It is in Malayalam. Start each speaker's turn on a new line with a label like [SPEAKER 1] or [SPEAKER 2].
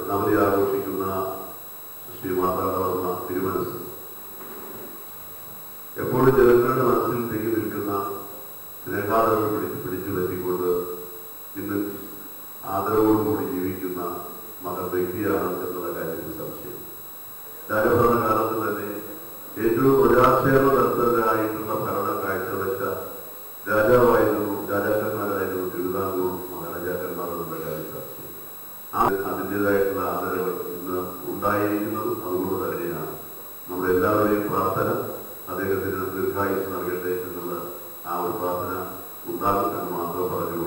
[SPEAKER 1] നവതി ആഘോഷിക്കുന്ന ശ്രീ മാതാവർമ്മ തിരുമനസ് എപ്പോഴും ജനങ്ങളുടെ മനസ്സിൽ തെങ്ങി നിൽക്കുന്ന സ്നേഹാദരവ് പിടിച്ചു പറ്റിക്കൊണ്ട് ഇന്ന് ആദരവോടുകൂടി ജീവിക്കുന്ന മകൻ വ്യക്തിയാണ് എന്നുള്ള കാര്യത്തിൽ സംശയം. രാജഭരണകാലത്ത് തന്നെ ഏറ്റവും പ്രജാക്ഷേമ തത്വരായിട്ടുള്ള ഭരണം കാഴ്ചവെച്ച രാജാക്കന്മാരായിരുന്നു തിരുവിതാംകൂർ മഹാരാജാക്കന്മാർ എന്നുള്ള കാര്യം സംശയം. അതിൻ്റെതായിട്ടുള്ള ആദരവ് ഇന്ന് ഉണ്ടായിരിക്കുന്നതും അതുകൊണ്ട് തന്നെയാണ്. നമ്മുടെ എല്ലാവരുടെയും പ്രാർത്ഥന അദ്ദേഹത്തിന് ദീർഘായുസ് നൽകട്ടെ എന്നുള്ള ആ ഒരു പ്രാർത്ഥന ഉണ്ടാകും എന്ന് മാത്രം പറഞ്ഞു.